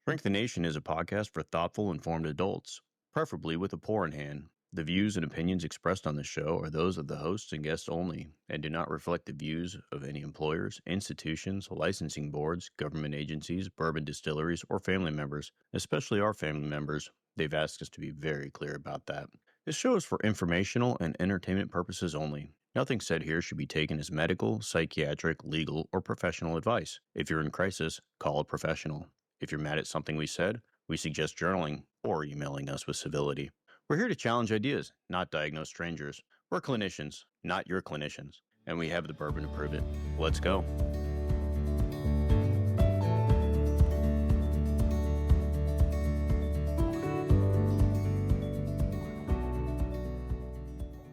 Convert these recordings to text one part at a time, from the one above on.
Drink the Nation is a podcast for thoughtful, informed adults, preferably with a pour in hand. The views and opinions expressed on the show are those of the hosts and guests only and do not reflect the views of any employers, institutions, licensing boards, government agencies, bourbon distilleries, or family members, especially our family members. They've asked us to be very clear about that. This show is for informational and entertainment purposes only. Nothing said here should be taken as medical, psychiatric, legal, or professional advice. If you're in crisis, call a professional. If you're mad at something we said, we suggest journaling or emailing us with civility. We're here to challenge ideas, not diagnose strangers. We're clinicians, not your clinicians, and we have the bourbon to prove it. Let's go.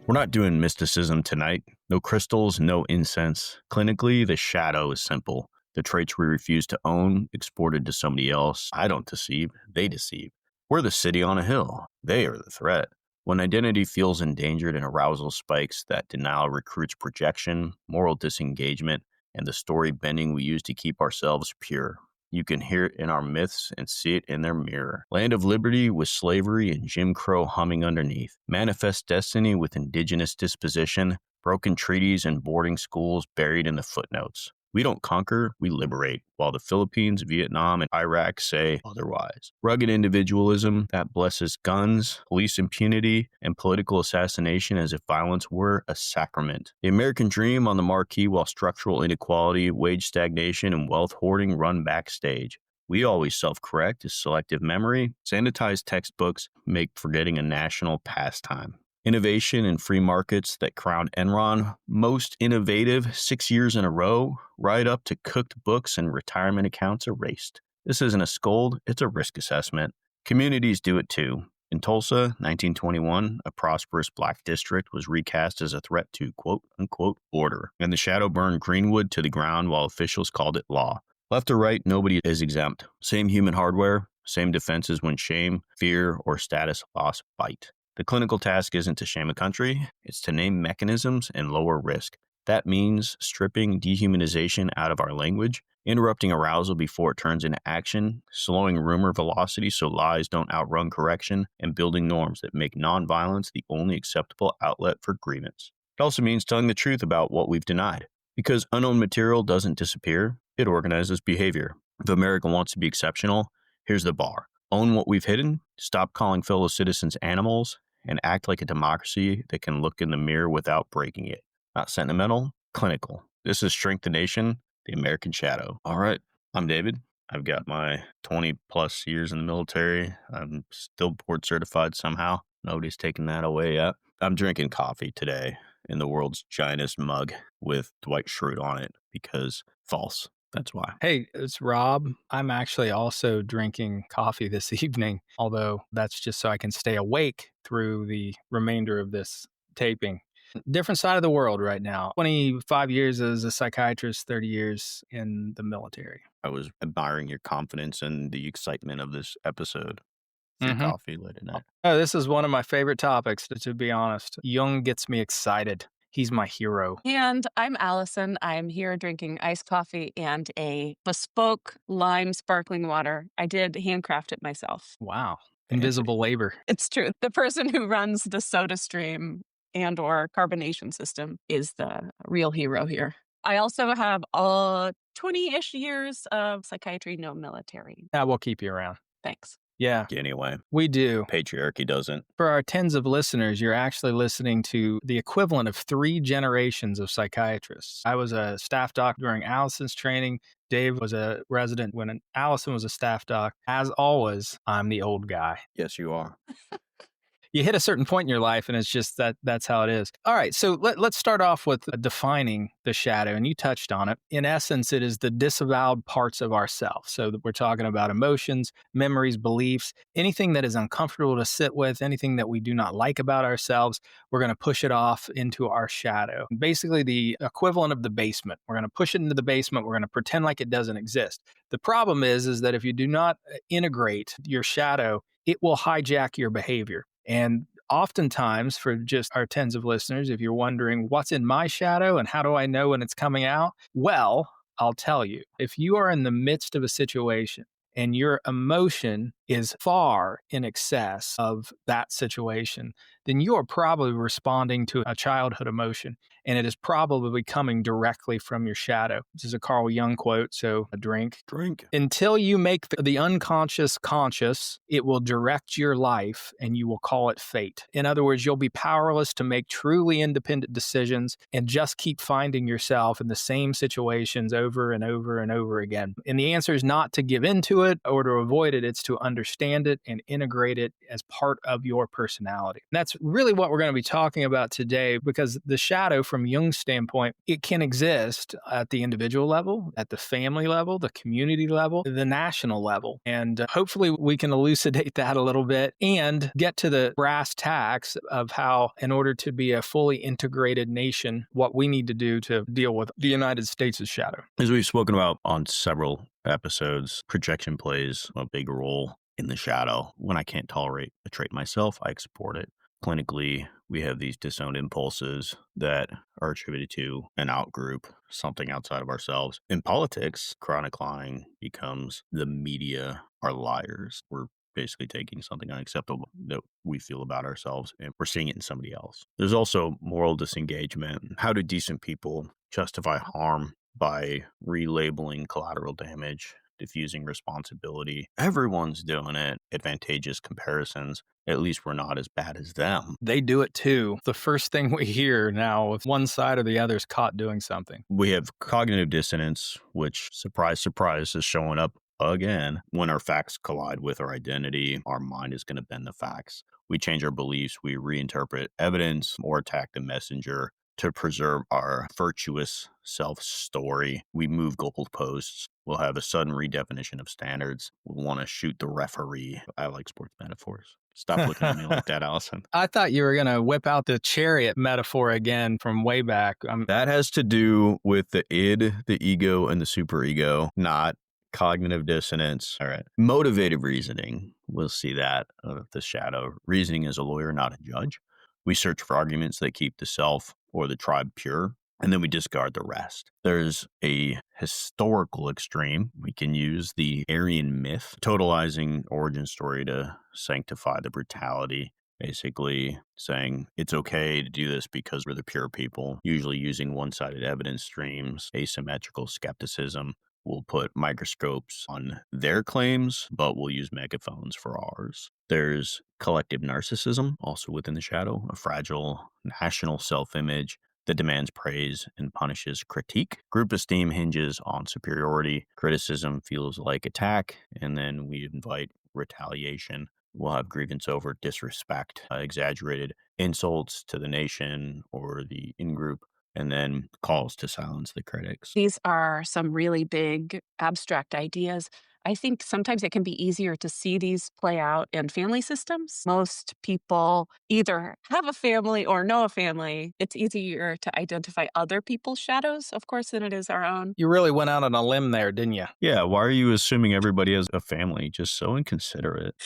We're not doing mysticism tonight. No crystals, no incense. Clinically, the shadow is simple. The traits we refuse to own, exported to somebody else. I don't deceive, they deceive. We're the city on a hill. They are the threat. When identity feels endangered and arousal spikes, that denial recruits projection, moral disengagement, and the story bending we use to keep ourselves pure. You can hear it in our myths and see it in their mirror. Land of liberty with slavery and Jim Crow humming underneath. Manifest destiny with indigenous disposition. Broken treaties and boarding schools buried in the footnotes. We don't conquer, we liberate, while the Philippines, Vietnam, and Iraq say otherwise. Rugged individualism that blesses guns, police impunity, and political assassination as if violence were a sacrament. The American dream on the marquee while structural inequality, wage stagnation, and wealth hoarding run backstage. We always self-correct as selective memory. Sanitized textbooks make forgetting a national pastime. Innovation and free markets that crowned Enron most innovative 6 years in a row, right up to cooked books and retirement accounts erased. This isn't a scold, it's a risk assessment. Communities do it too. In Tulsa, 1921, a prosperous black district was recast as a threat to quote-unquote order, and the shadow burned Greenwood to the ground while officials called it law. Left or right, nobody is exempt. Same human hardware, same defenses when shame, fear, or status loss bite. The clinical task isn't to shame a country, it's to name mechanisms and lower risk. That means stripping dehumanization out of our language, interrupting arousal before it turns into action, slowing rumor velocity so lies don't outrun correction, and building norms that make nonviolence the only acceptable outlet for grievance. It also means telling the truth about what we've denied. Because unknown material doesn't disappear, it organizes behavior. If America wants to be exceptional, here's the bar. Own what we've hidden, stop calling fellow citizens animals, and act like a democracy that can look in the mirror without breaking it. Not sentimental, clinical. This is Shrink the Nation, the American Shadow. All right, I'm David. I've got my 20 plus years in the military. I'm still board certified somehow. Nobody's taken that away yet. I'm drinking coffee today in the world's giantest mug with Dwight Schrute on it because false. That's why. Hey, it's Rob. I'm actually also drinking coffee this evening, although that's just so I can stay awake through the remainder of this taping. Different side of the world right now. 25 years as a psychiatrist, 30 years in the military. I was admiring your confidence and the excitement of this episode. Your coffee late at night. Oh, this is one of my favorite topics, to be honest. Jung gets me excited. He's my hero. And I'm Allison. I'm here drinking iced coffee and a bespoke lime sparkling water. I did handcraft it myself. Wow. Invisible labor. It's true. The person who runs the soda stream and or carbonation system is the real hero here. I also have 20-ish years of psychiatry, no military. Yeah, we'll keep you around. Thanks. Yeah. Anyway, we do. Patriarchy doesn't. For our tens of listeners, you're actually listening to the equivalent of 3 generations of psychiatrists. I was a staff doc during Allison's training. Dave was a resident when Allison was a staff doc. As always, I'm the old guy. Yes, you are. You hit a certain point in your life and it's just that's how it is. All right, so let's start off with defining the shadow, and you touched on it. In essence, it is the disavowed parts of ourself. So that we're talking about emotions, memories, beliefs, anything that is uncomfortable to sit with, anything that we do not like about ourselves, we're going to push it off into our shadow. Basically the equivalent of the basement. We're going to push it into the basement. We're going to pretend like it doesn't exist. The problem is that if you do not integrate your shadow, it will hijack your behavior. And oftentimes, for just our tens of listeners, if you're wondering what's in my shadow and how do I know when it's coming out? Well, I'll tell you. If you are in the midst of a situation and your emotion is far in excess of that situation, then you are probably responding to a childhood emotion. And it is probably coming directly from your shadow. This is a Carl Jung quote, so a drink. Drink. Until you make the unconscious conscious, it will direct your life and you will call it fate. In other words, you'll be powerless to make truly independent decisions and just keep finding yourself in the same situations over and over and over again. And the answer is not to give into it or to avoid it, it's to understand it and integrate it as part of your personality. And that's really what we're going to be talking about today, because the shadow, from Jung's standpoint, it can exist at the individual level, at the family level, the community level, the national level. And hopefully we can elucidate that a little bit and get to the brass tacks of how, in order to be a fully integrated nation, what we need to do to deal with the United States' shadow. As we've spoken about on several episodes, projection plays a big role in the shadow. When I can't tolerate a trait myself, I export it. Clinically, we have these disowned impulses that are attributed to an outgroup, something outside of ourselves. In politics, chronic lying becomes the media are liars. We're basically taking something unacceptable that we feel about ourselves and we're seeing it in somebody else. There's also moral disengagement. How do decent people justify harm by relabeling collateral damage, diffusing responsibility? Everyone's doing it. Advantageous comparisons. At least we're not as bad as them. They do it too. The first thing we hear now, if one side or the other is caught doing something. We have cognitive dissonance, which, surprise, surprise, is showing up again. When our facts collide with our identity, our mind is going to bend the facts. We change our beliefs, we reinterpret evidence or attack the messenger to preserve our virtuous self-story. We move goalposts. We'll have a sudden redefinition of standards. We'll want to shoot the referee. I like sports metaphors. Stop looking at me like that, Allison. I thought you were going to whip out the chariot metaphor again from way back. That has to do with the id, the ego, and the superego, not cognitive dissonance. All right. Motivated reasoning. We'll see that of the shadow. Reasoning as a lawyer, not a judge. We search for arguments that keep the self or the tribe pure, and then we discard the rest. There's a historical extreme. We can use the Aryan myth, totalizing origin story to sanctify the brutality, basically saying it's okay to do this because we're the pure people, usually using one-sided evidence streams, asymmetrical skepticism. We'll put microscopes on their claims, but we'll use megaphones for ours. There's collective narcissism, also within the shadow, a fragile national self-image that demands praise and punishes critique. Group esteem hinges on superiority. Criticism feels like attack, and then we invite retaliation. We'll have grievance over disrespect, exaggerated insults to the nation or the in-group, and then calls to silence the critics. These are some really big abstract ideas. I think sometimes it can be easier to see these play out in family systems. Most people either have a family or know a family. It's easier to identify other people's shadows, of course, than it is our own. You really went out on a limb there, didn't you? Yeah, why are you assuming everybody has a family? Just so inconsiderate.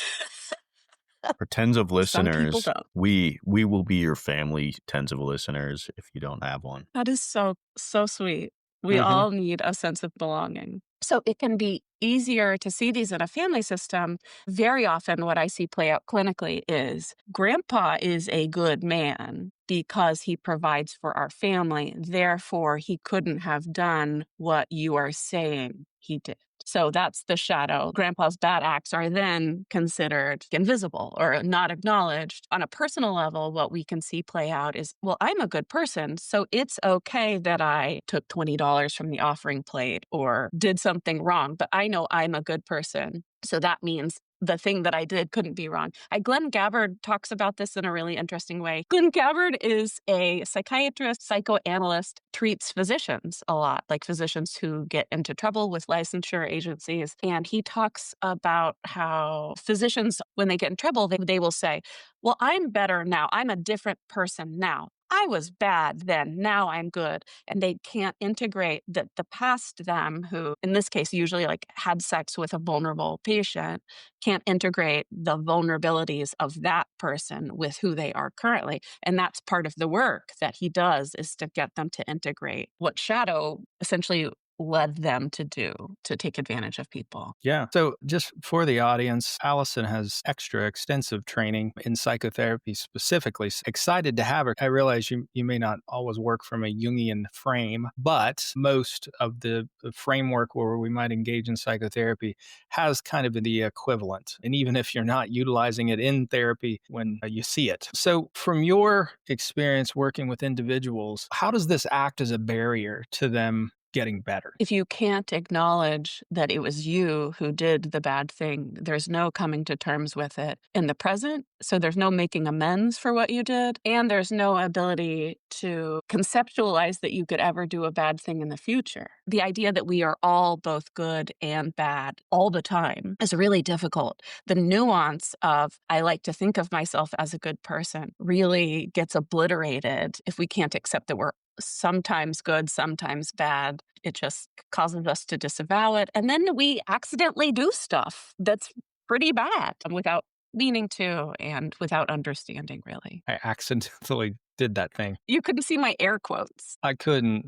For tens of Some people listeners, don't. we will be your family, tens of listeners, if you don't have one. That is so sweet. We all need a sense of belonging. So it can be easier to see these in a family system. Very often what I see play out clinically is grandpa is a good man because he provides for our family. Therefore, he couldn't have done what you are saying he did. So that's the shadow. Grandpa's bad acts are then considered invisible or not acknowledged. On a personal level, what we can see play out is, well, I'm a good person, so it's okay that I took $20 from the offering plate or did something wrong, but I know I'm a good person. So that means the thing that I did couldn't be wrong. Glenn Gabbard talks about this in a really interesting way. Glenn Gabbard is a psychiatrist, psychoanalyst, treats physicians a lot, like physicians who get into trouble with licensure agencies. And he talks about how physicians, when they get in trouble, they will say, well, I'm better now. I'm a different person now. I was bad then, now I'm good. And they can't integrate that the past them, who in this case usually like had sex with a vulnerable patient, can't integrate the vulnerabilities of that person with who they are currently. And that's part of the work that he does, is to get them to integrate what shadow essentially led them to do to take advantage of people. Yeah. So, just for the audience, Allison has extra extensive training in psychotherapy specifically. Excited to have her. I realize you may not always work from a Jungian frame, but most of the framework where we might engage in psychotherapy has kind of the equivalent. And even if you're not utilizing it in therapy, when you see it. So, from your experience working with individuals, how does this act as a barrier to them getting better? If you can't acknowledge that it was you who did the bad thing, there's no coming to terms with it in the present. So there's no making amends for what you did. And there's no ability to conceptualize that you could ever do a bad thing in the future. The idea that we are all both good and bad all the time is really difficult. The nuance of, I like to think of myself as a good person, really gets obliterated if we can't accept that we're sometimes good, sometimes bad. It just causes us to disavow it. And then we accidentally do stuff that's pretty bad without meaning to and without understanding, really. I accidentally did that thing. You couldn't see my air quotes. I couldn't.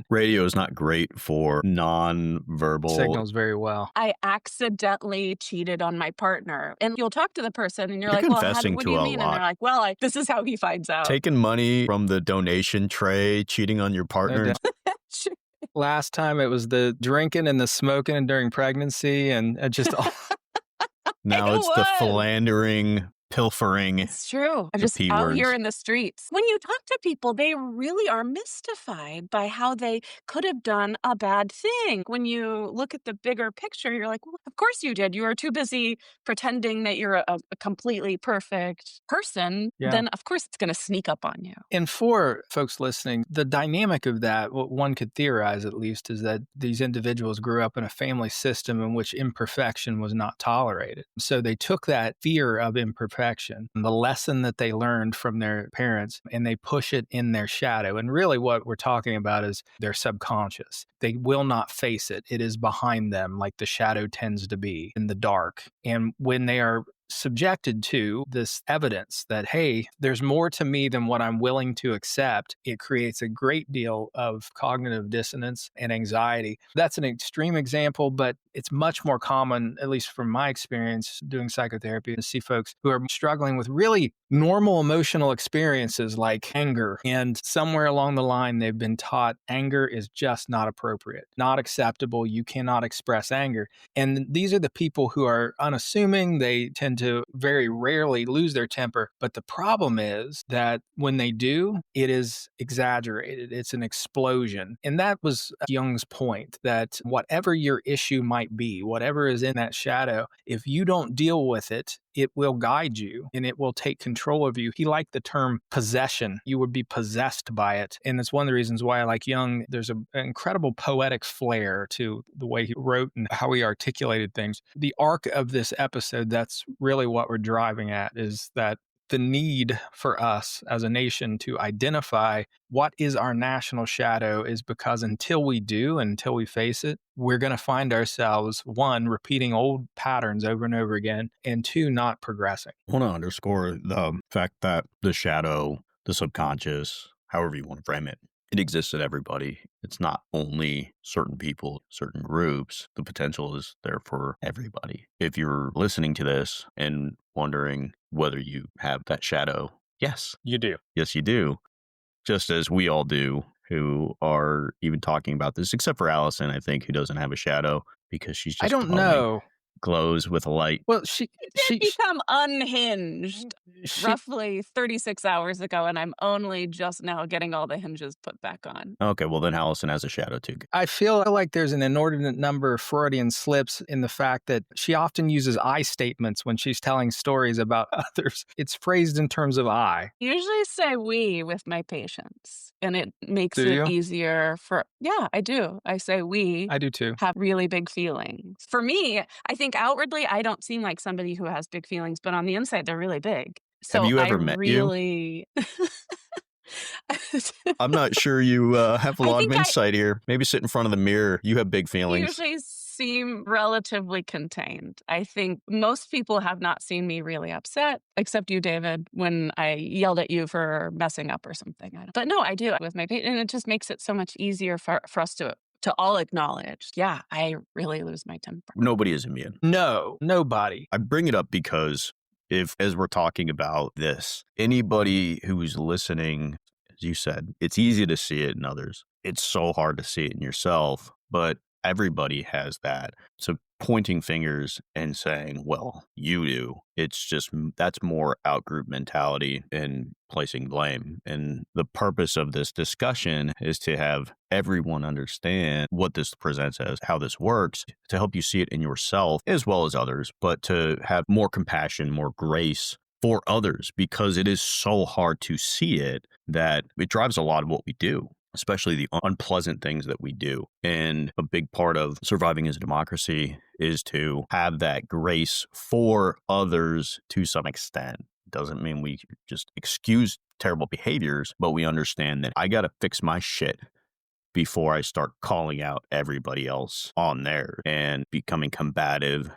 Radio is not great for non-verbal Signals very well. I accidentally cheated on my partner. And you'll talk to the person and you're You're like, well, confessing what to do you a mean? And lot. they're like, well, this is how he finds out. Taking money from the donation tray, cheating on your partner. Last time it was the drinking and the smoking during pregnancy, and it just Now it's the philandering, pilfering. It's true. I'm The just P out words. here in the streets. When you talk to people, they really are mystified by how they could have done a bad thing. When you look at the bigger picture, you're like, well, of course you did. You were too busy pretending that you're a completely perfect person. Yeah. Then, of course, it's going to sneak up on you. And for folks listening, the dynamic of that, what one could theorize at least, is that these individuals grew up in a family system in which imperfection was not tolerated. So they took that fear of imperfection, and the lesson that they learned from their parents, and they push it in their shadow. And really what we're talking about is their subconscious. They will not face it. It is behind them, like the shadow tends to be in the dark. And when they are subjected to this evidence that, hey, there's more to me than what I'm willing to accept, it creates a great deal of cognitive dissonance and anxiety. That's an extreme example, but it's much more common, at least from my experience doing psychotherapy, to see folks who are struggling with really normal emotional experiences like anger. And somewhere along the line, they've been taught anger is just not appropriate, not acceptable. You cannot express anger. And these are the people who are unassuming. They tend to very rarely lose their temper. But the problem is that when they do, it is exaggerated. It's an explosion. And that was Jung's point, that whatever your issue might be, whatever is in that shadow, if you don't deal with it, it will guide you and it will take control of you. He liked the term possession. You would be possessed by it. And it's one of the reasons why I like Jung. There's an incredible poetic flair to the way he wrote and how he articulated things. The arc of this episode, that's really what we're driving at, is that the need for us as a nation to identify what is our national shadow is because until we do, until we face it, we're going to find ourselves, one, repeating old patterns over and over again, and two, not progressing. I want to underscore the fact that the shadow, the subconscious, however you want to frame it, it exists in everybody. It's not only certain people, certain groups. The potential is there for everybody. If you're listening to this and wondering whether you have that shadow, yes. You do. Yes, you do. Just as we all do, who are even talking about this, except for Allison, I think, who doesn't have a shadow because she's just I don't know. Glows with a light. Well, It did become unhinged roughly 36 hours ago, and I'm only just now getting all the hinges put back on. Okay, well then Allison has a shadow too. I feel like there's an inordinate number of Freudian slips in the fact that she often uses I statements when she's telling stories about others. It's phrased in terms of I. Usually say we with my patients, and it makes Do it you? easier for, yeah, I do. I say we I do too. have really big feelings. For me, I think outwardly, I don't seem like somebody who has big feelings, but on the inside, they're really big. So Have you ever I met really... I'm not sure you have a I lot of think insight here. Maybe sit in front of the mirror. You have big feelings. usually seem relatively contained. I think most people have not seen me really upset, except you, David, when I yelled at you for messing up or something. But no, I do with my patient, and it just makes it so much easier for us to to all acknowledge, yeah, I really lose my temper. Nobody is immune. No, nobody. I bring it up because if, as we're talking about this, anybody who's listening, as you said, it's easy to see it in others. It's so hard to see it in yourself, but everybody has that. So pointing fingers and saying, well, you do, it's just, that's more outgroup mentality and placing blame. And the purpose of this discussion is to have everyone understand what this presents as, how this works, to help you see it in yourself as well as others, but to have more compassion, more grace for others, because it is so hard to see it that it drives a lot of what we do, especially the unpleasant things that we do. And a big part of surviving as a democracy is to have that grace for others to some extent. Doesn't mean we just excuse terrible behaviors, but we understand that I got to fix my shit before I start calling out everybody else on there and becoming combative,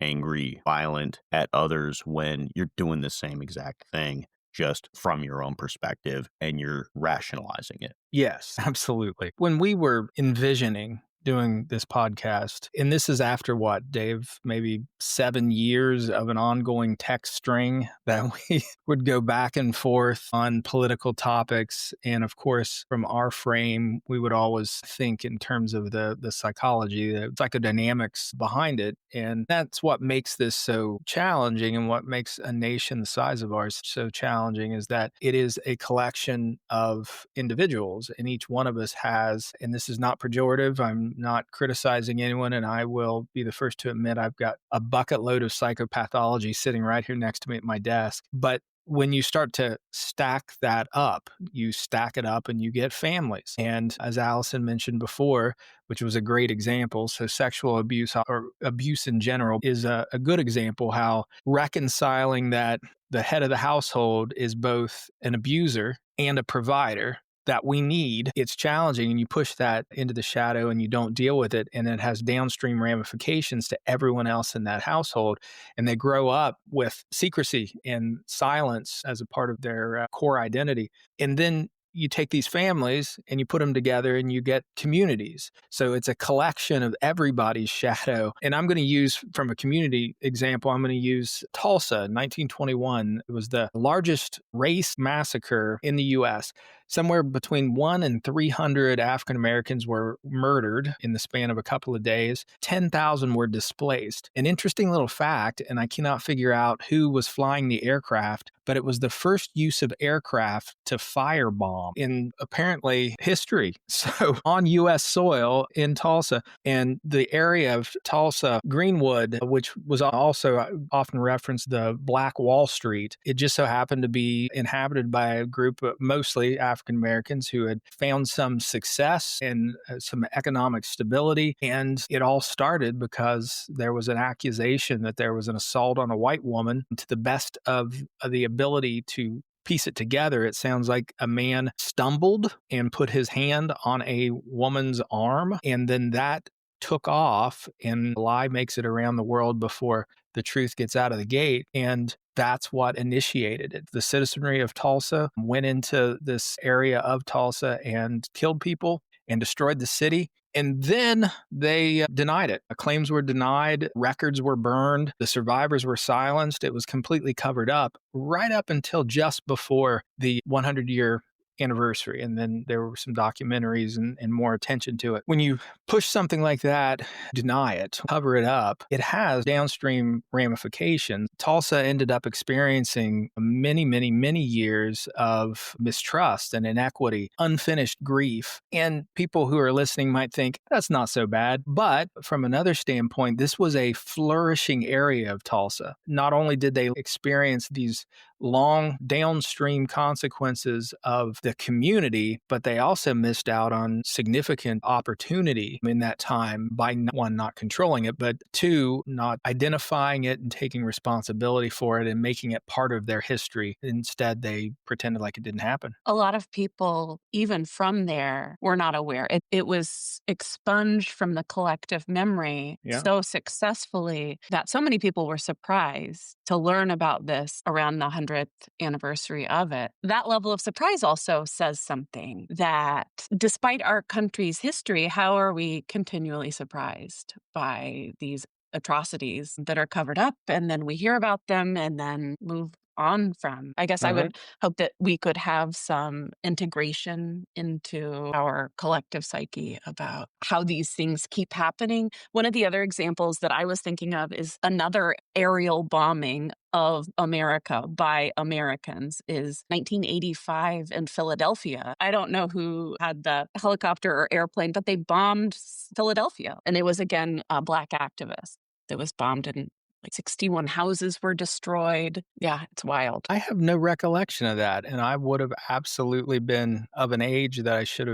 angry, violent at others when you're doing the same exact thing, just from your own perspective, and you're rationalizing it. Yes, absolutely. When we were envisioning doing this podcast, and this is after what, Dave, maybe 7 years of an ongoing text string that we would go back and forth on political topics. And of course, from our frame, we would always think in terms of the psychology, the psychodynamics behind it. And that's what makes this so challenging, and what makes a nation the size of ours so challenging, is that it is a collection of individuals, and each one of us has, and this is not pejorative, I'm not criticizing anyone, and I will be the first to admit I've got a bucket load of psychopathology sitting right here next to me at my desk. But when you start to stack that up, you stack it up and you get families. And as Allison mentioned before, which was a great example, so sexual abuse or abuse in general is a good example how reconciling that the head of the household is both an abuser and a provider that we need. It's challenging, and you push that into the shadow and you don't deal with it, and it has downstream ramifications to everyone else in that household, and they grow up with secrecy and silence as a part of their core identity. And then you take these families and you put them together and you get communities. So it's a collection of everybody's shadow. And I'm going to use, from a community example, I'm going to use Tulsa, 1921. It was the largest race massacre in the U.S. Somewhere between 1 and 300 African Americans were murdered in the span of a couple of days. 10,000 were displaced. An interesting little fact, and I cannot figure out who was flying the aircraft, but it was the first use of aircraft to firebomb in apparently history. So on U.S. soil in Tulsa, and the area of Tulsa, Greenwood, which was also often referenced the Black Wall Street, it just so happened to be inhabited by a group of mostly African Americans who had found some success and some economic stability. And it all started because there was an accusation that there was an assault on a white woman. To the best of the ability to piece it together, it sounds like a man stumbled and put his hand on a woman's arm, and then that took off, and a lie makes it around the world before the truth gets out of the gate. And that's what initiated it. The citizenry of Tulsa went into this area of Tulsa and killed people and destroyed the city. And then they denied it. Claims were denied, records were burned, the survivors were silenced. It was completely covered up right up until just before the 100-year anniversary. And then there were some documentaries and more attention to it. When you push something like that, deny it, cover it up, it has downstream ramifications. Tulsa ended up experiencing many, many, many years of mistrust and inequity, unfinished grief. And people who are listening might think that's not so bad. But from another standpoint, this was a flourishing area of Tulsa. Not only did they experience these long downstream consequences of the community, but they also missed out on significant opportunity in that time by, one, not controlling it, but two, not identifying it and taking responsibility for it and making it part of their history. Instead, they pretended like it didn't happen. A lot of people, even from there, were not aware. It was expunged from the collective memory so successfully that so many people were surprised to learn about this around the 200th anniversary of it. That level of surprise also says something that despite our country's history, how are we continually surprised by these atrocities that are covered up, and then we hear about them and then move on from? I guess I would hope that we could have some integration into our collective psyche about how these things keep happening. One of the other examples that I was thinking of is another aerial bombing of America by Americans is 1985 in Philadelphia. I don't know who had the helicopter or airplane, but they bombed Philadelphia. And it was, again, a Black activist that was bombed, and like 61 houses were destroyed. Yeah, it's wild. I have no recollection of that, and I would have absolutely been of an age that should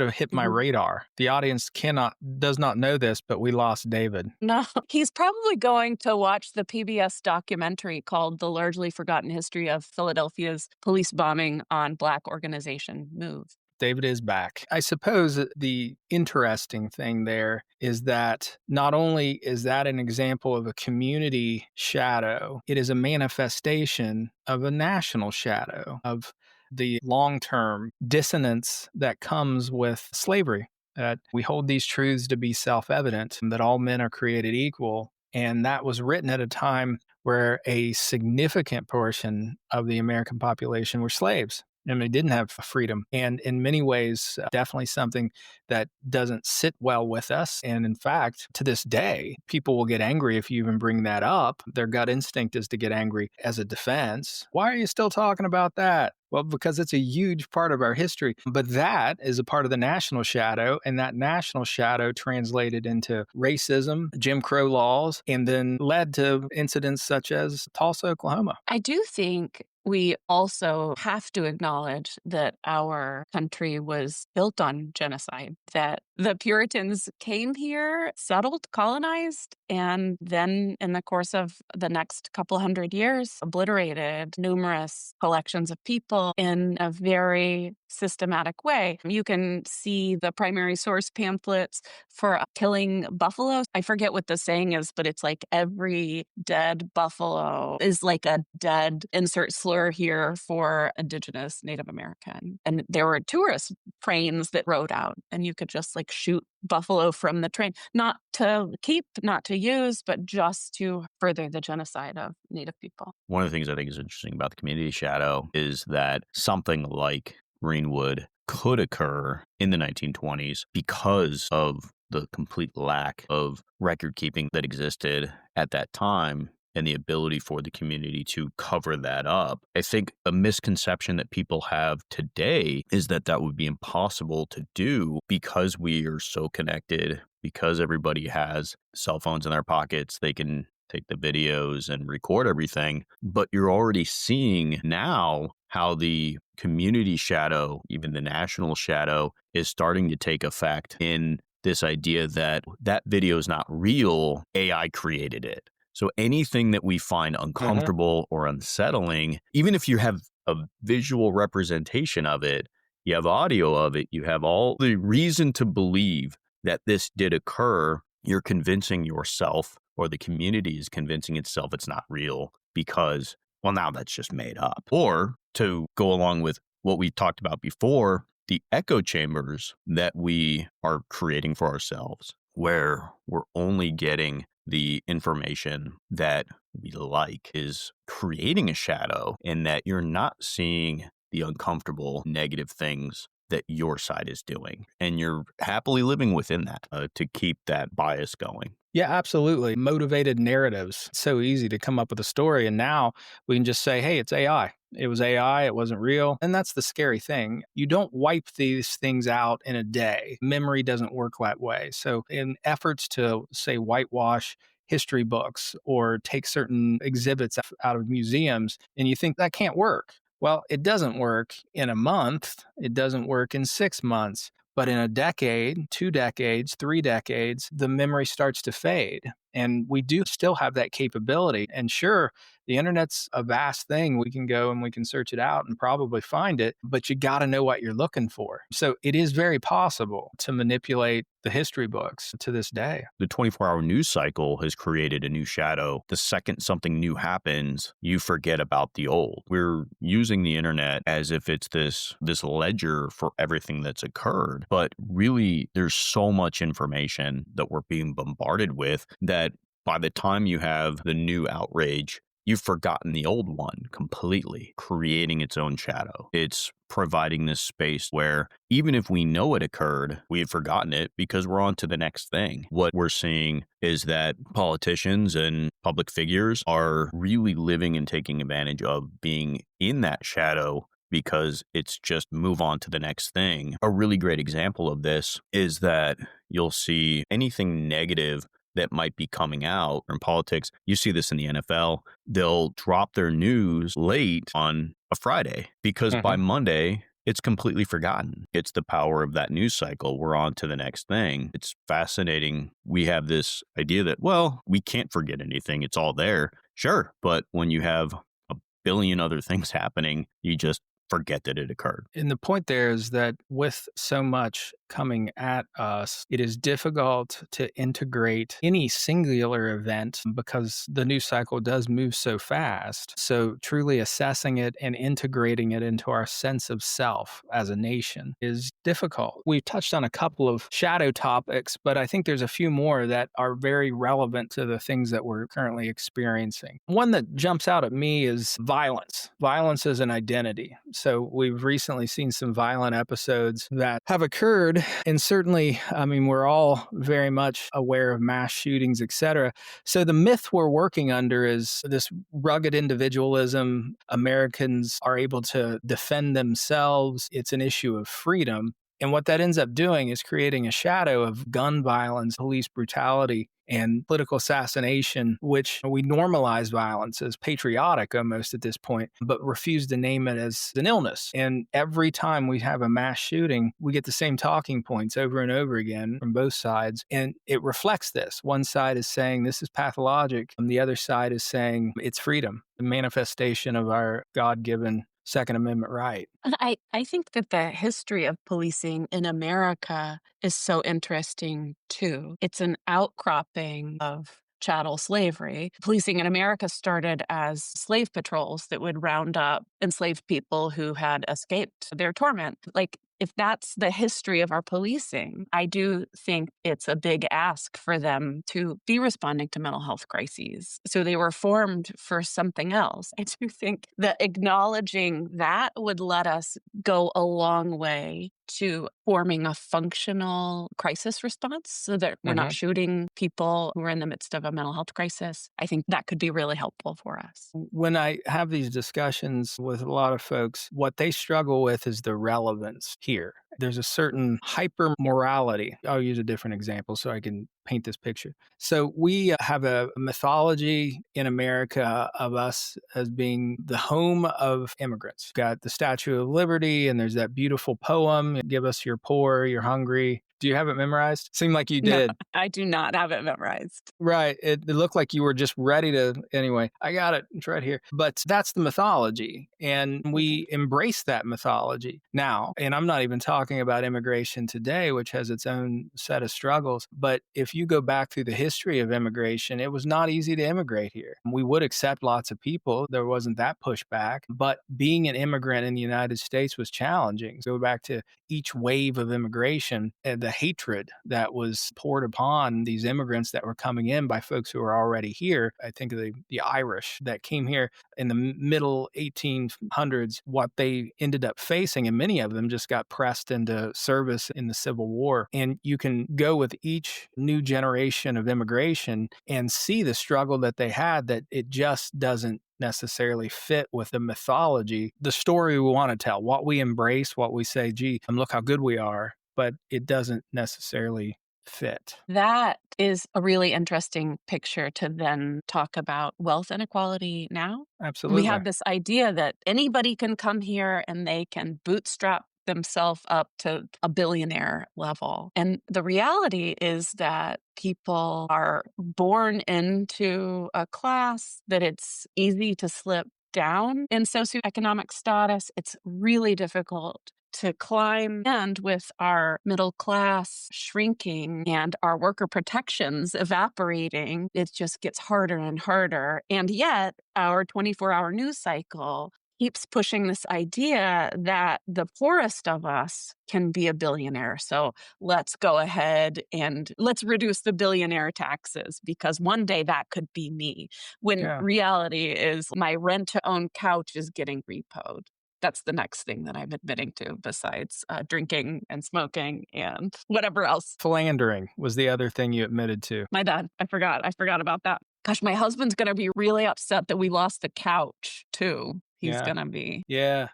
have hit my radar. The audience does not know this, but we lost David. No, he's probably going to watch the PBS documentary called The Largely Forgotten History of Philadelphia's Police Bombing on Black Organization Move. David is back. I suppose that the interesting thing there is that not only is that an example of a community shadow, it is a manifestation of a national shadow, of the long-term dissonance that comes with slavery. That we hold these truths to be self-evident, that all men are created equal. And that was written at a time where a significant portion of the American population were slaves. And they didn't have freedom. And in many ways, definitely something that doesn't sit well with us. And in fact, to this day, people will get angry if you even bring that up. Their gut instinct is to get angry as a defense. Why are you still talking about that? Well, because it's a huge part of our history. But that is a part of the national shadow. And that national shadow translated into racism, Jim Crow laws, and then led to incidents such as Tulsa, Oklahoma. I do think we also have to acknowledge that our country was built on genocide, that the Puritans came here, settled, colonized, and then in the course of the next couple hundred years, obliterated numerous collections of people in a very systematic way. You can see the primary source pamphlets for killing buffalo. I forget what the saying is, but it's like every dead buffalo is like a dead insert slur here for Indigenous Native American. And there were tourist trains that rode out, and you could just like shoot buffalo from the train, not to keep, not to use, but just to further the genocide of Native people. One of the things I think is interesting about the community shadow is that something like Greenwood could occur in the 1920s because of the complete lack of record keeping that existed at that time and the ability for the community to cover that up. I think a misconception that people have today is that that would be impossible to do because we are so connected, because everybody has cell phones in their pockets. They can take the videos and record everything. But you're already seeing now how the community shadow, even the national shadow, is starting to take effect in this idea that that video is not real, AI created it. So anything that we find uncomfortable or unsettling, even if you have a visual representation of it, you have audio of it, you have all the reason to believe that this did occur, you're convincing yourself, or the community is convincing itself it's not real because, well, now that's just made up. Or to go along with what we talked about before, the echo chambers that we are creating for ourselves, where we're only getting the information that we like, is creating a shadow, and that you're not seeing the uncomfortable negative things that your side is doing. And you're happily living within that to keep that bias going. Yeah, absolutely. Motivated narratives. It's so easy to come up with a story. And now we can just say, hey, it's AI. It was AI. It wasn't real. And that's the scary thing. You don't wipe these things out in a day. Memory doesn't work that way. So in efforts to, say, whitewash history books or take certain exhibits out of museums, and you think that can't work. Well, it doesn't work in a month. It doesn't work in 6 months. But in a decade, 2 decades, 3 decades, the memory starts to fade. And we do still have that capability. And sure, the internet's a vast thing. We can go and we can search it out and probably find it, but you got to know what you're looking for. So it is very possible to manipulate the history books to this day. The 24-hour news cycle has created a new shadow. The second something new happens, you forget about the old. We're using the internet as if it's this ledger for everything that's occurred. But really, there's so much information that we're being bombarded with that by the time you have the new outrage, you've forgotten the old one completely, creating its own shadow. It's providing this space where even if we know it occurred, we've forgotten it because we're on to the next thing. What we're seeing is that politicians and public figures are really living and taking advantage of being in that shadow because it's just move on to the next thing. A really great example of this is that you'll see anything negative that might be coming out in politics. You see this in the NFL. They'll drop their news late on a Friday because by Monday, it's completely forgotten. It's the power of that news cycle. We're on to the next thing. It's fascinating. We have this idea that, well, we can't forget anything. It's all there. Sure. But when you have a billion other things happening, you just forget that it occurred. And the point there is that with so much coming at us, it is difficult to integrate any singular event because the news cycle does move so fast. So truly assessing it and integrating it into our sense of self as a nation is difficult. We've touched on a couple of shadow topics, but I think there's a few more that are very relevant to the things that we're currently experiencing. One that jumps out at me is violence. Violence as an identity. So we've recently seen some violent episodes that have occurred. And certainly, I mean, we're all very much aware of mass shootings, et cetera. So the myth we're working under is this rugged individualism. Americans are able to defend themselves. It's an issue of freedom. And what that ends up doing is creating a shadow of gun violence, police brutality, and political assassination, which we normalize violence as patriotic almost at this point, but refuse to name it as an illness. And every time we have a mass shooting, we get the same talking points over and over again from both sides. And it reflects this. One side is saying this is pathologic, and the other side is saying it's freedom, the manifestation of our God-given Second Amendment right. And I think that the history of policing in America is so interesting too. It's an outcropping of chattel slavery. Policing in America started as slave patrols that would round up enslaved people who had escaped their torment. Like, if that's the history of our policing, I do think it's a big ask for them to be responding to mental health crises. So they were formed for something else. I do think that acknowledging that would let us go a long way to forming a functional crisis response so that we're not shooting people who are in the midst of a mental health crisis. I think that could be really helpful for us. When I have these discussions with a lot of folks, what they struggle with is the relevance here. There's a certain hyper morality. I'll use a different example so I can paint this picture. So we have a mythology in America of us as being the home of immigrants. We've got the Statue of Liberty, and there's that beautiful poem, "Give us your poor, you're hungry." Do you have it memorized? Seemed like you did. No, I do not have it memorized. Right. It looked like you were just ready to. Anyway, I got it. It's right here. But that's the mythology. And we embrace that mythology now. And I'm not even talking about immigration today, which has its own set of struggles. But if you go back through the history of immigration, it was not easy to immigrate here. We would accept lots of people. There wasn't that pushback. But being an immigrant in the United States was challenging. Go back to each wave of immigration and the hatred that was poured upon these immigrants that were coming in by folks who were already here. I think of the Irish that came here in the middle 1800s, what they ended up facing, and many of them just got pressed into service in the Civil War. And you can go with each new generation of immigration and see the struggle that they had, that it just doesn't necessarily fit with the mythology, the story we want to tell, what we embrace, what we say, gee, and look how good we are, but it doesn't necessarily fit. That is a really interesting picture to then talk about wealth inequality now. Absolutely. We have this idea that anybody can come here and they can bootstrap themselves up to a billionaire level. And the reality is that people are born into a class that it's easy to slip down in socioeconomic status. It's really difficult to climb, and with our middle class shrinking and our worker protections evaporating, it just gets harder and harder. And yet our 24-hour news cycle keeps pushing this idea that the poorest of us can be a billionaire. So let's go ahead and let's reduce the billionaire taxes because one day that could be me. When reality is my rent-to-own couch is getting repoed. That's the next thing that I'm admitting to, besides drinking and smoking and whatever else. Philandering was the other thing you admitted to. My bad. I forgot about that. Gosh, my husband's going to be really upset that we lost the couch, too. He's going to be. Yeah.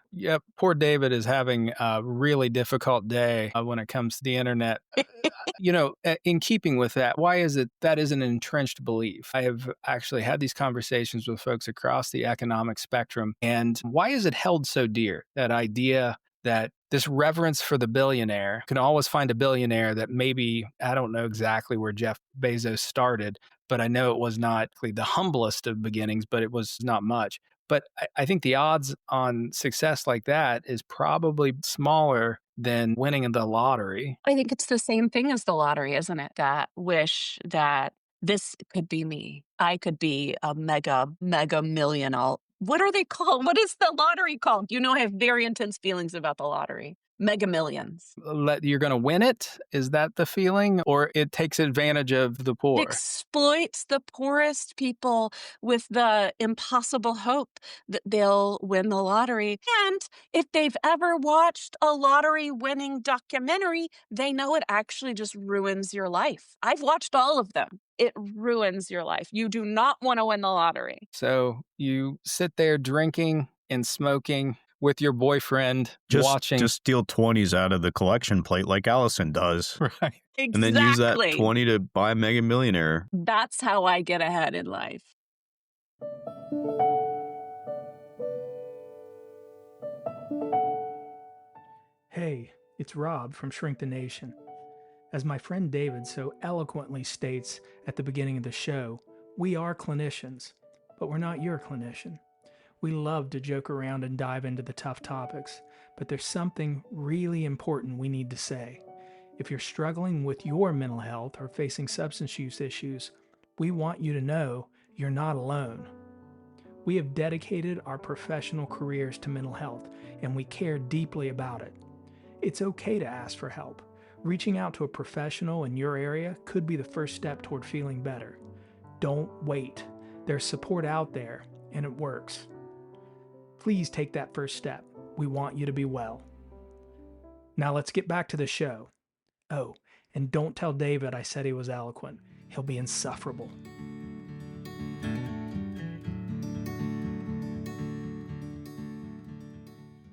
Poor David is having a really difficult day when it comes to the internet. In keeping with that, why is it that is an entrenched belief? I have actually had these conversations with folks across the economic spectrum. And why is it held so dear? That idea that this reverence for the billionaire, can always find a billionaire that maybe, I don't know exactly where Jeff Bezos started, but I know it was not the humblest of beginnings, but it was not much. But I think the odds on success like that is probably smaller than winning in the lottery. I think it's the same thing as the lottery, isn't it? That wish that this could be me. I could be a mega million. What are they called? What is the lottery called? I have very intense feelings about the lottery. Mega Millions. You're going to win it? Is that the feeling? Or it takes advantage of the poor? It exploits the poorest people with the impossible hope that they'll win the lottery. And if they've ever watched a lottery-winning documentary, they know it actually just ruins your life. I've watched all of them. It ruins your life. You do not want to win the lottery. So you sit there drinking and smoking with your boyfriend, watching. Just steal 20s out of the collection plate like Allison does. Right. Exactly. And then use that 20 to buy a mega millionaire. That's how I get ahead in life. Hey, it's Rob from Shrink the Nation. As my friend David so eloquently states at the beginning of the show, we are clinicians, but we're not your clinician. We love to joke around and dive into the tough topics, but there's something really important we need to say. If you're struggling with your mental health or facing substance use issues, we want you to know you're not alone. We have dedicated our professional careers to mental health, and we care deeply about it. It's okay to ask for help. Reaching out to a professional in your area could be the first step toward feeling better. Don't wait. There's support out there, and it works. Please take that first step. We want you to be well. Now let's get back to the show. Oh, and don't tell David I said he was eloquent. He'll be insufferable.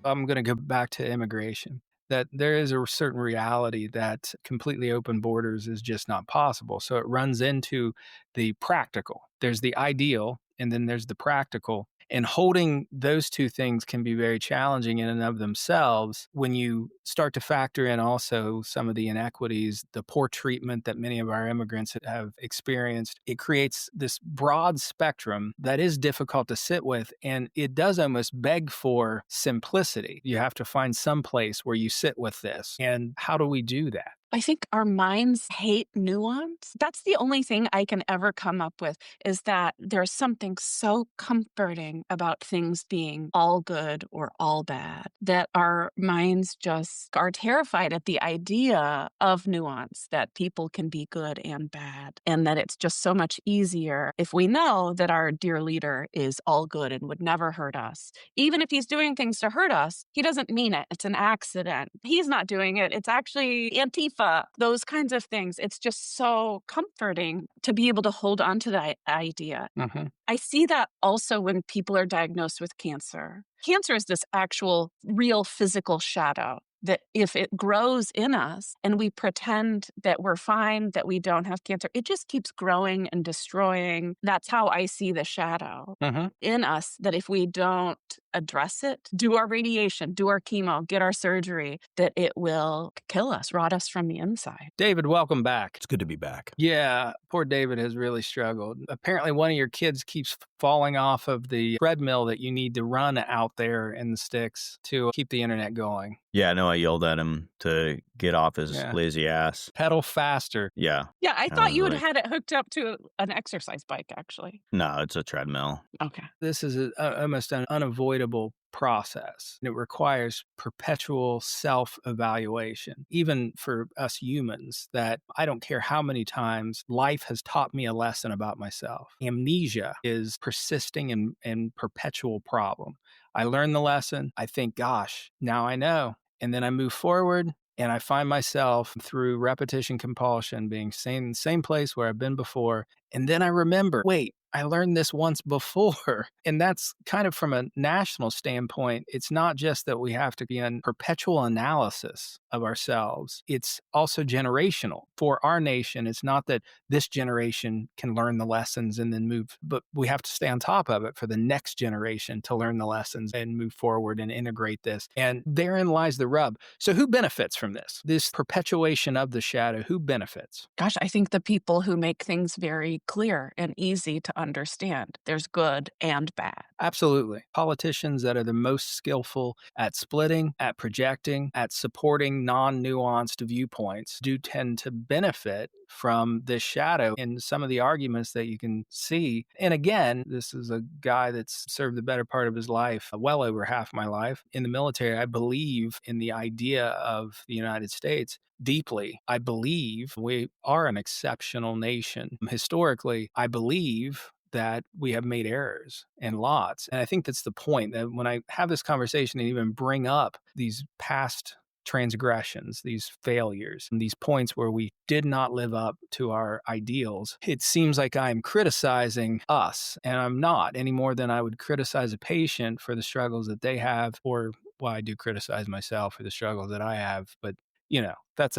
I'm going to go back to immigration. That there is a certain reality that completely open borders is just not possible. So it runs into the practical. There's the ideal, and then there's the practical. And holding those two things can be very challenging in and of themselves when you start to factor in also some of the inequities, the poor treatment that many of our immigrants have experienced. It creates this broad spectrum that is difficult to sit with, and it does almost beg for simplicity. You have to find some place where you sit with this. And how do we do that? I think our minds hate nuance. That's the only thing I can ever come up with, is that there's something so comforting about things being all good or all bad, that our minds just are terrified at the idea of nuance, that people can be good and bad, and that it's just so much easier if we know that our dear leader is all good and would never hurt us. Even if he's doing things to hurt us, he doesn't mean it. It's an accident. He's not doing it. It's actually Antifa. Those kinds of things. It's just so comforting to be able to hold on to that idea. Mm-hmm. I see that also when people are diagnosed with cancer. Cancer is this actual, real physical shadow that if it grows in us and we pretend that we're fine, that we don't have cancer, it just keeps growing and destroying. That's how I see the shadow in us, that if we don't address it, do our radiation, do our chemo, get our surgery, that it will kill us, rot us from the inside. David, welcome back. It's good to be back. Yeah, poor David has really struggled. Apparently, one of your kids keeps falling off of the treadmill that you need to run out there in the sticks to keep the internet going. Yeah, no, I yelled at him to get off his lazy ass. Pedal faster. Yeah. Yeah, I thought you had it hooked up to an exercise bike, actually. No, it's a treadmill. Okay. This is almost an unavoidable process. It requires perpetual self-evaluation, even for us humans, that I don't care how many times life has taught me a lesson about myself. Amnesia is persisting and perpetual problem. I learn the lesson. I think, gosh, now I know. And then I move forward and I find myself through repetition compulsion being in the same place where I've been before. And then I remember, wait, I learned this once before. And that's kind of from a national standpoint. It's not just that we have to be in perpetual analysis of ourselves. It's also generational. For our nation, it's not that this generation can learn the lessons and then move, but we have to stay on top of it for the next generation to learn the lessons and move forward and integrate this. And therein lies the rub. So who benefits from this? This perpetuation of the shadow, who benefits? Gosh, I think the people who make things very clear and easy to understand. There's good and bad. Absolutely. Politicians that are the most skillful at splitting, at projecting, at supporting non-nuanced viewpoints do tend to benefit from this shadow in some of the arguments that you can see. And again, this is a guy that's served the better part of his life, well over half my life. In the military, I believe in the idea of the United States deeply. I believe we are an exceptional nation. Historically, I believe that we have made errors and lots. And I think that's the point, that when I have this conversation and even bring up these past transgressions, these failures, and these points where we did not live up to our ideals, it seems like I'm criticizing us, and I'm not any more than I would criticize a patient for the struggles that they have, or well, I do criticize myself for the struggles that I have, but you know, that's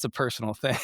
a personal thing.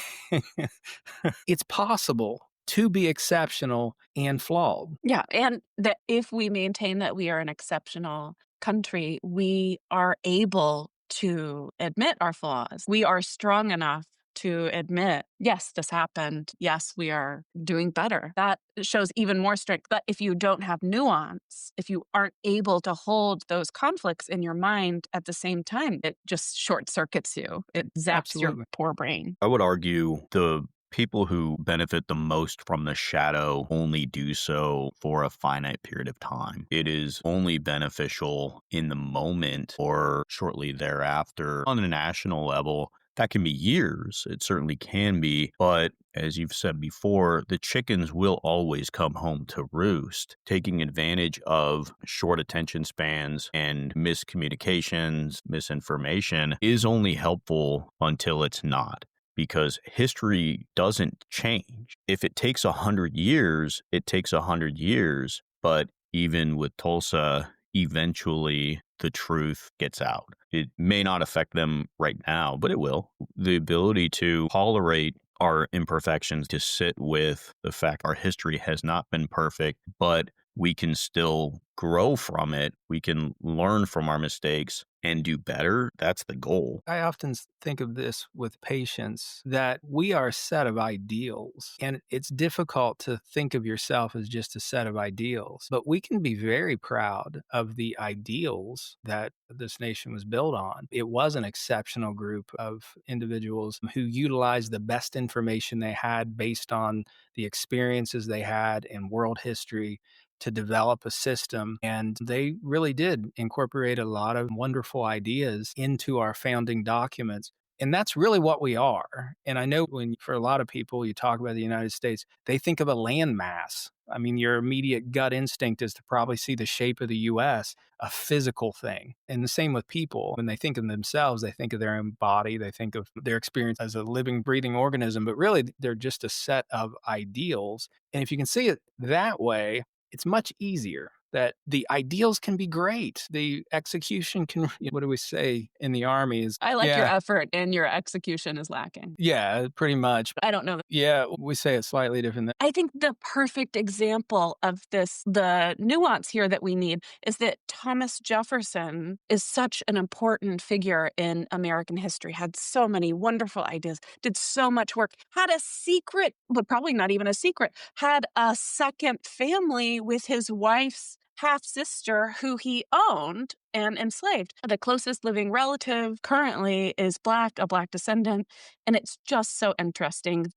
It's possible to be exceptional and flawed. Yeah, and that if we maintain that we are an exceptional country, we are able to admit our flaws. We are strong enough to admit, yes, this happened. Yes, we are doing better. That shows even more strength. But if you don't have nuance, if you aren't able to hold those conflicts in your mind at the same time, it just short circuits you. It zaps your poor brain. I would argue the people who benefit the most from the shadow only do so for a finite period of time. It is only beneficial in the moment or shortly thereafter. On a national level, that can be years. It certainly can be. But as you've said before, the chickens will always come home to roost. Taking advantage of short attention spans and miscommunications, misinformation is only helpful until it's not. Because history doesn't change. If it takes 100 years, it takes 100 years. But even with Tulsa, eventually the truth gets out. It may not affect them right now, but it will. The ability to tolerate our imperfections, to sit with the fact our history has not been perfect, but we can still grow from it. We can learn from our mistakes and do better. That's the goal. I often think of this with patients, that we are a set of ideals, and it's difficult to think of yourself as just a set of ideals, but we can be very proud of the ideals that this nation was built on. It was an exceptional group of individuals who utilized the best information they had based on the experiences they had in world history to develop a system. And they really did incorporate a lot of wonderful ideas into our founding documents. And that's really what we are. And I know for a lot of people, you talk about the United States, they think of a landmass. I mean, your immediate gut instinct is to probably see the shape of the U.S., a physical thing. And the same with people. When they think of themselves, they think of their own body. They think of their experience as a living, breathing organism. But really, they're just a set of ideals. And if you can see it that way, it's much easier that the ideals can be great. The execution can, what do we say in the army is, I like your effort and your execution is lacking. Yeah, pretty much. I don't know. Yeah, we say it slightly different. I think the perfect example of this, the nuance here that we need, is that Thomas Jefferson is such an important figure in American history, had so many wonderful ideas, did so much work, had a secret, but probably not even a secret, had a second family with his wife's half-sister who he owned and enslaved. The closest living relative currently is Black, a Black descendant, and it's just so interesting.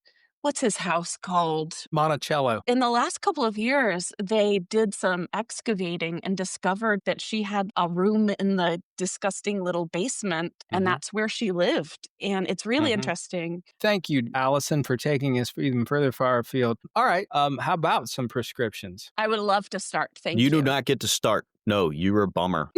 What's his house called? Monticello. In the last couple of years, they did some excavating and discovered that she had a room in the disgusting little basement, and that's where she lived. And it's really interesting. Thank you, Allison, for taking us even further far afield. All right, how about some prescriptions? I would love to start. Thank you. You do not get to start. No, you're a bummer.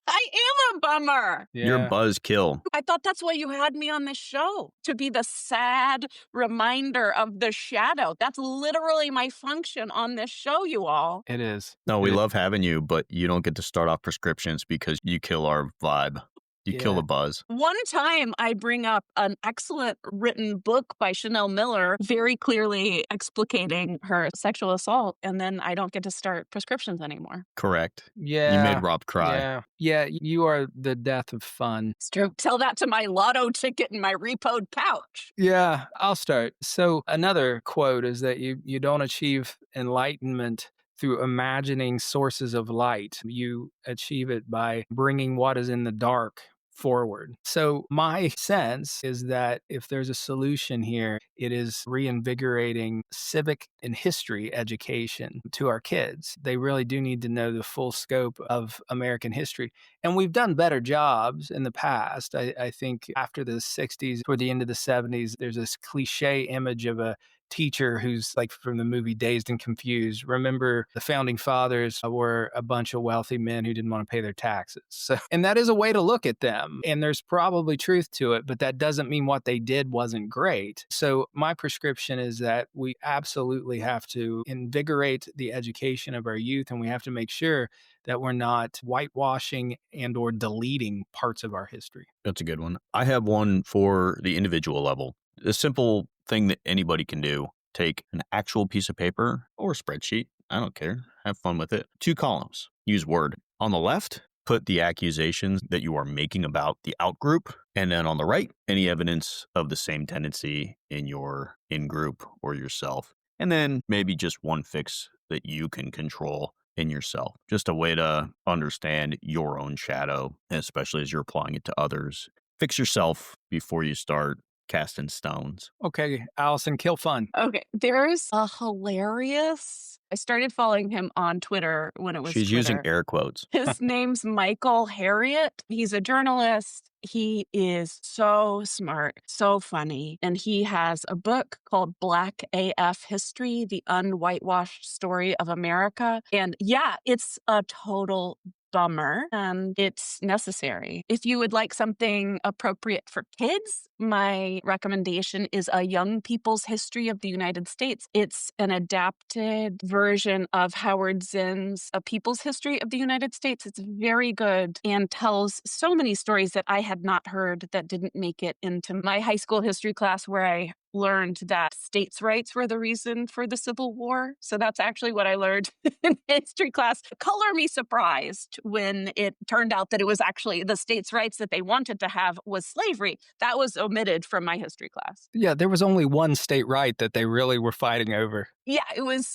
I am a bummer. Yeah. You're buzzkill. I thought that's why you had me on this show, to be the sad reminder of the shadow. That's literally my function on this show, you all. It is. No, we love having you, but you don't get to start off prescriptions because you kill our vibe. You kill the buzz. One time I bring up an excellent written book by Chanel Miller, very clearly explicating her sexual assault, and then I don't get to start prescriptions anymore. Correct. Yeah. You made Rob cry. Yeah, you are the death of fun. It's true. Tell that to my lotto ticket in my repoed pouch. Yeah, I'll start. So another quote is that you don't achieve enlightenment through imagining sources of light. You achieve it by bringing what is in the dark forward. So my sense is that if there's a solution here, it is reinvigorating civic and history education to our kids. They really do need to know the full scope of American history. And we've done better jobs in the past. I think after the 60s, toward the end of the 70s, there's this cliche image of a teacher who's like from the movie Dazed and Confused. Remember, the founding fathers were a bunch of wealthy men who didn't want to pay their taxes. So, and that is a way to look at them. And there's probably truth to it, but that doesn't mean what they did wasn't great. So my prescription is that we absolutely have to invigorate the education of our youth, and we have to make sure that we're not whitewashing and or deleting parts of our history. That's a good one. I have one for the individual level. A simple thing that anybody can do. Take an actual piece of paper or a spreadsheet. I don't care. Have fun with it. 2 columns. Use Word. On the left, put the accusations that you are making about the outgroup. And then on the right, any evidence of the same tendency in your in-group or yourself. And then maybe just one fix that you can control in yourself. Just a way to understand your own shadow, especially as you're applying it to others. Fix yourself before you start casting stones. Okay, Allison, kill fun. Okay, there's a hilarious... I started following him on Twitter when it was She's Twitter. using air quotes. His name's Michael Harriot. He's a journalist. He is so smart, so funny. And he has a book called Black AF History, the Unwhitewashed Story of America. And yeah, it's a total bummer, and it's necessary. If you would like something appropriate for kids, my recommendation is A Young People's History of the United States. It's an adapted version of Howard Zinn's A People's History of the United States. It's very good and tells so many stories that I had not heard that didn't make it into my high school history class, where I learned that states' rights were the reason for the Civil War. So that's actually what I learned in history class. Color me surprised when it turned out that it was actually the states' rights that they wanted to have was slavery. That was omitted from my history class. Yeah, there was only one state right that they really were fighting over. Yeah, it was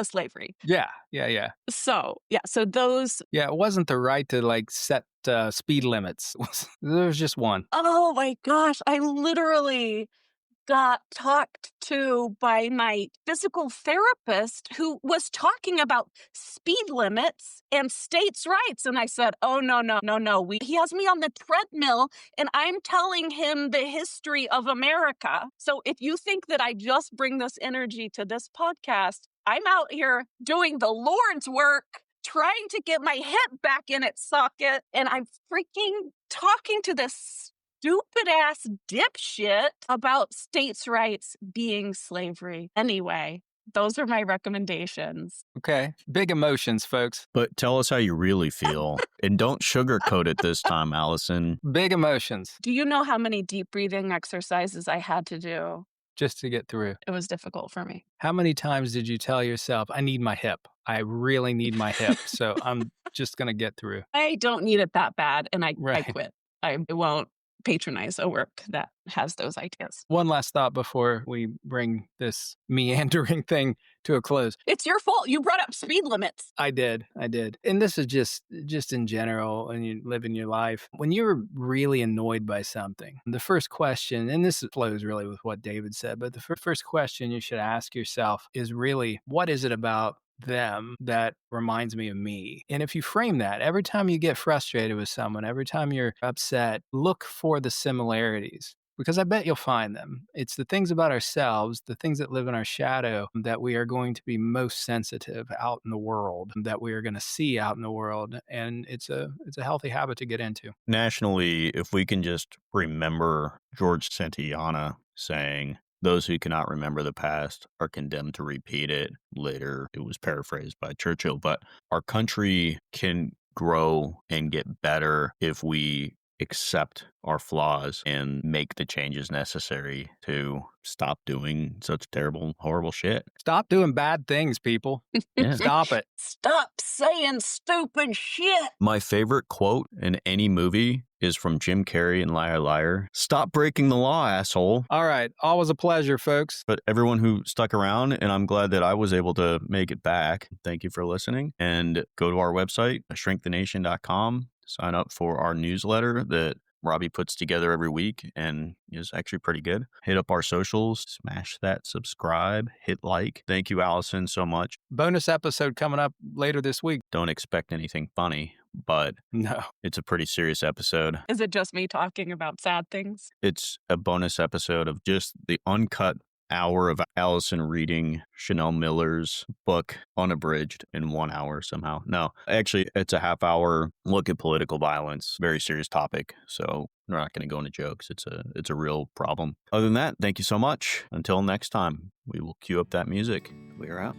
slavery. Yeah. So those... Yeah, it wasn't the right to like set speed limits. There was just one. Oh my gosh, I literally got talked to by my physical therapist who was talking about speed limits and states' rights. And I said, oh, no. He has me on the treadmill and I'm telling him the history of America. So if you think that I just bring this energy to this podcast, I'm out here doing the Lord's work, trying to get my hip back in its socket. And I'm freaking talking to this stupid ass dipshit about states' rights being slavery. Anyway, Those are my recommendations. Okay. Big emotions, folks. But tell us how you really feel. And don't sugarcoat it this time, Allison. Big emotions Do you know how many deep breathing exercises I had to do? just to get through. It was difficult for me. How many times did you tell yourself, I need my hip? I really need my hip. So I'm just going to get through. I don't need it that bad, and I Right. quit. I won't patronize a work that has those ideas. One last thought before we bring this meandering thing to a close. It's your fault. You brought up speed limits. I did. And this is just in general, and you live in your life. When you're really annoyed by something, the first question, and this flows really with what David said, but the first question you should ask yourself is really, what is it about them that reminds me of me? And if you frame that, every time you get frustrated with someone, every time you're upset, look for the similarities, because I bet you'll find them. It's the things about ourselves, the things that live in our shadow, that we are going to be most sensitive out in the world, that we are going to see out in the world. And it's a healthy habit to get into. Nationally, if we can just remember George Santayana saying, those who cannot remember the past are condemned to repeat it. Later, it was paraphrased by Churchill, but our country can grow and get better if we accept our flaws and make the changes necessary to stop doing such terrible, horrible shit. Stop doing bad things, people. Yeah. Stop it. Stop saying stupid shit. My favorite quote in any movie is from Jim Carrey in Liar Liar. Stop breaking the law, asshole. All right. Always a pleasure, folks. But everyone who stuck around, and I'm glad that I was able to make it back, thank you for listening. And go to our website, shrinkthenation.com. Sign up for our newsletter that Robbie puts together every week and is actually pretty good. Hit up our socials, smash that subscribe, hit like. Thank you, Allison, so much. Bonus episode coming up later this week. Don't expect anything funny, but No. it's a pretty serious episode. Is it just me talking about sad things? It's a bonus episode of just the uncut hour of Allison reading Chanel Miller's book unabridged in 1 hour somehow. No, actually, it's a half hour look at political violence. Very serious topic. So we're not going to go into jokes. It's a real problem. Other than that, thank you so much. Until next time, we will cue up that music. We are out.